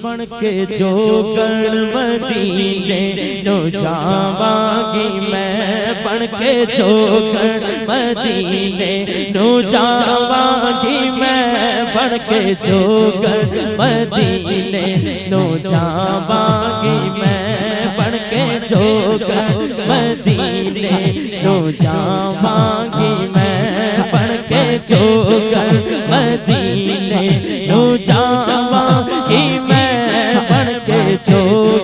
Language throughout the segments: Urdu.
بن کے جو کر مدینے نو جاواں گی میں، بن کے جو کر مدینے نو جاواں گی میں، بن کے جو کر مدینے نو جاواں گی میں، بن کے جو کر مدینے نو جاواں گی میں، بن کے جو کر مدینے نو جاواں گی میں، بن کے جو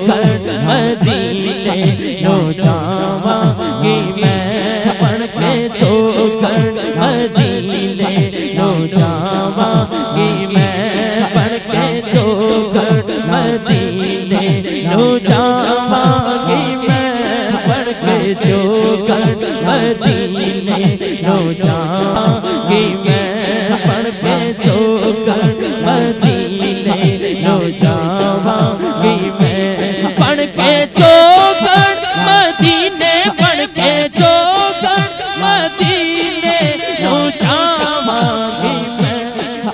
کر مدینے نو جاواں گی میں، بن کے جو کر مدینے نو جاواں گی میں، بن کے جو کر مدینے نو جاواں گی میں، بن کے جو کر مدینے نو جاواں گی میں، بن کے جو کر مدینے نو جاواں گی میں، بن کے جو کر مدینے، بن کے جو کر مدینے نو جاواں گی میں،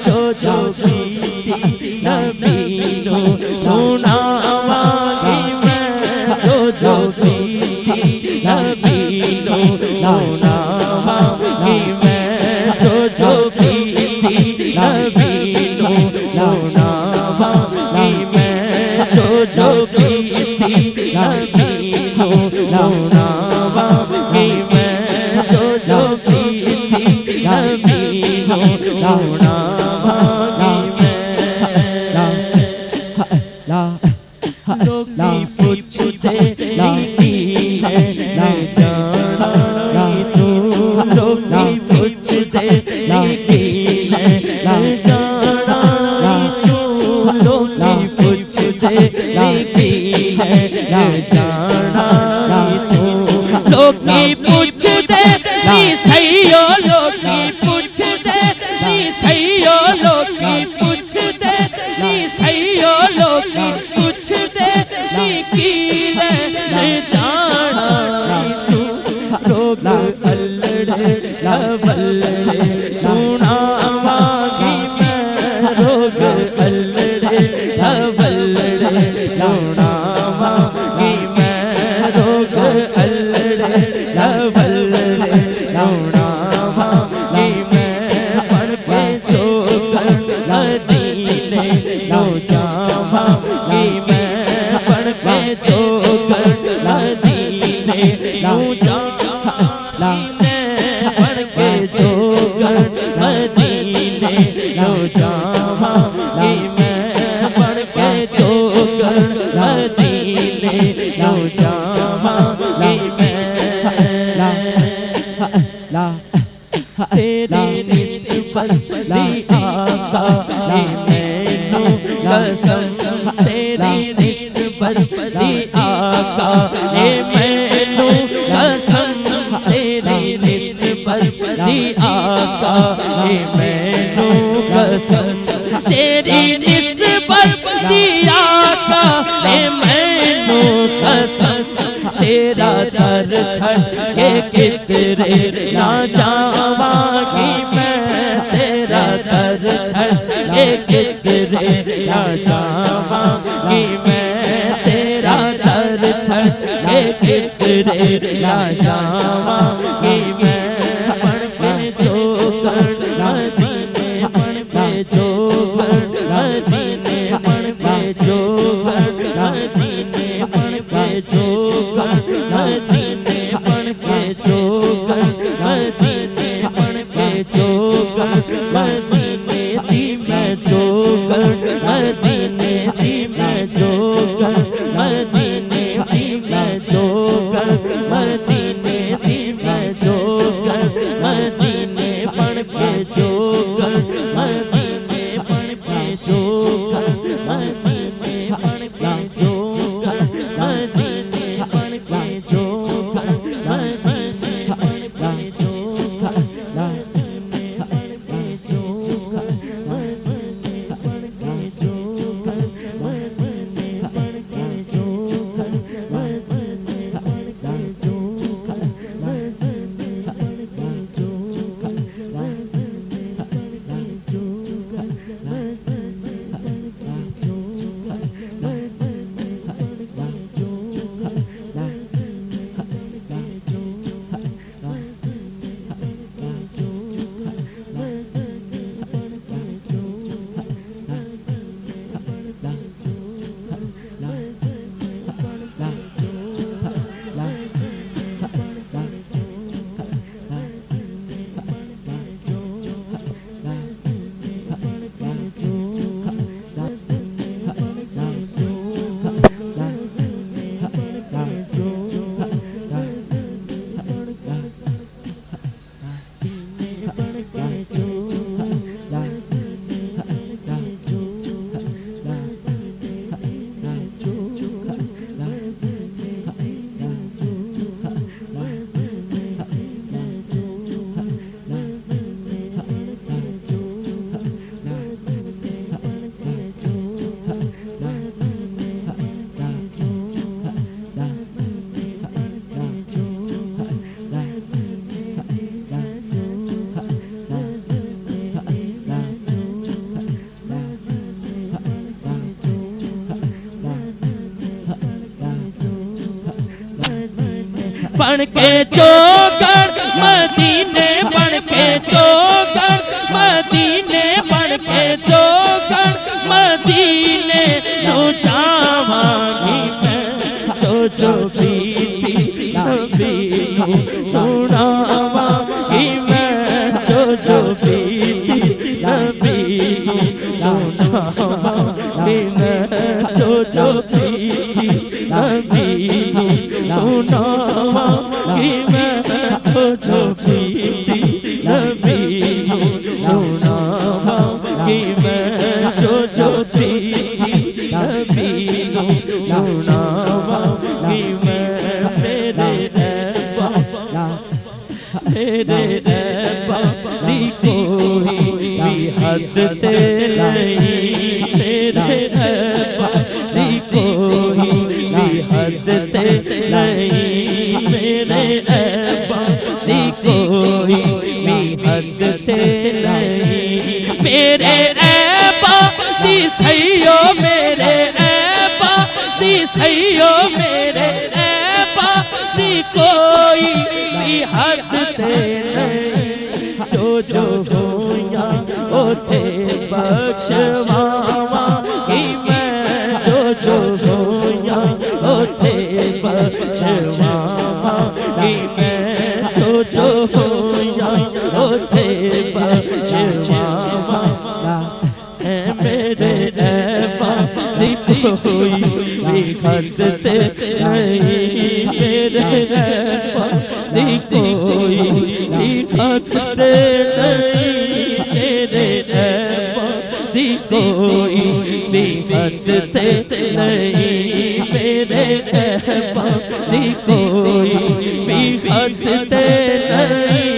جو جو کیتی نبی نو سناواں گی میں، جو جو کیتی نبی نو سناواں گی میں، جو جو کیتی نبی نو سناواں گی میں، جو جو کیتی نبی نو سناواں گی میں، جو جو کیتی نبی نو سناواں گی میں۔ لوگ پوچھتے نہیں ہے جانا تو، لوگ پوچھتے نہیں ہے جانا تو، لوگ پوچھتے نہیں ہے جانا تو، لوگ پوچھتے نہیں صحیح ہو، لوگ پوچھتے نہیں صحیح ہو، لوگ پوچھتے نہیں صحیح ہو، لوگ پوچھتے نہیں کی ہے جانا تو، لوگ الڑے سولڑے سناواں گی میں، لوگ الڑے سولڑے سناواں گی میں، لوگ الڑے سولڑے سناواں گی میں، بن کے جو کر مدینے نو جاواں گی میں، بن کے جو کر مدینے نو جاواں گی میں، بن کے جو کر مدینے نو جاواں گی میں، بن کے جو کر مدینے نو جاواں گی میں۔ تیری نسبت دی آقا نے مینوں قسم، تیری نسبت دی آقا نے مینوں قسم، تیری نسبت دی آقا نے مینوں قسم، تیری نسبت دی آقا نے مینوں قسم، تیرا در چھڑ کے کدھرے نہ جاواں گی میں، تیرا در چھڑ کے کدھرے نہ جاواں گی میں، تیرا در چھڑ کے کدھرے نہ جاواں گی میں، بن کے جو کر مدینے، بن کے جو کر مدینے، بن کے جو کر مدینے، بن کے جو کر مدینے، بن کے جو کر مدینے، بن کے جو کر مدینے دی میں جو کر مدینے دی میں جو کر مدینے دی میں جو کر مدینے دی میں جو کر مدینے، بن کے جو کر مدینے، بن کے جو بن کے چوکڑ مدینے بن کے چوکڑ مدینے بن کے چوکڑ مدینے نو جاواں گی میں جو جو پیتی نبی نو سناواں گی میں جو جو پیتی نبی نو سناواں گی میں جو جو پیتی نبی نو سناواں گی میں جو جو پیتی نبی نو سناواں گی میں جو جو پیتی نبی نو سناواں گی میں میرے ایبا دی کوئی بھی حد تے نہیں میرے ایبا دی کوئی بھی حد تے نہیں میرے ایبا دی کوئی بھی حد تے نہیں میرے ایبا دی سیو میرے ایبا دی سیو میرے ایبا دی کوئی بھی حد تے نہیں جو جو ہویا اوتھے بخشواواں گی میں جو جو ہویا اوتھے بخشواواں گی میں جو جو ہویا اوتھے بخشواواں اے میرے ایبا دی کوئی بھی حد تے نہیں میرے ایبا دی کوئی بھی حد تے نہیں میرے ایبا دی کوئی بھی حد تے نہیں میرے ایبا دی کوئی بھی حد تے نہیں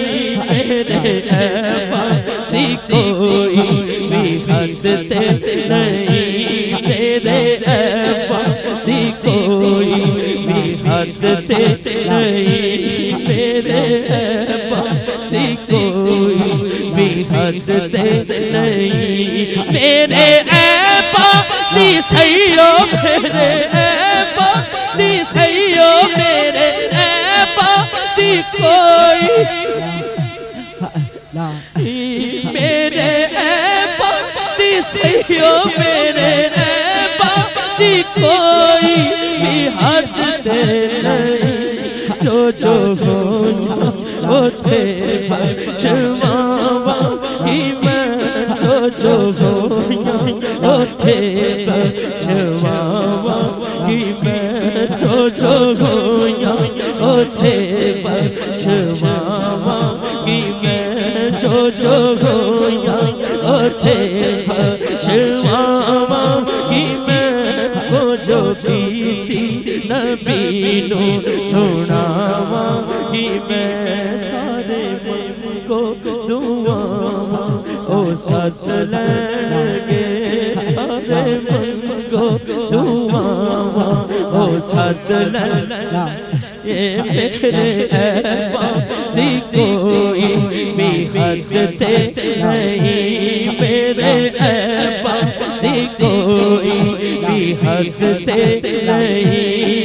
میرے ایبا دی کوئی بھی حد تے نہیں میرے ایبا دی کوئی بھی حد تے نہیں میرے ایبا دی کوئی بھی حد تے نہیں میرے ایبا دی سیو میرے ایبا دی سیو میرے ایبا دی کوئی میرے ایبا دی سیو میرے ایبا دی کوئی بھی حد تے نہیں جو جو ہویا اوتھے بخشواواں گی میں جو جو ہویا اوتھے بخشواواں گی میں جو جو ہویا اوتھے بخشواواں گی میں جو جو ہویا اوتھے بخشواواں گی میں وہ جو پیتی نبی نو سناواں گی میں سارے من کو دعاواں او سس لگے سارے من کو دعاواں او سس لگے میرے ایبا دی کوئی بھی حد تے نہیں میرے ایبا دی کوئی بھی حد تے نہیں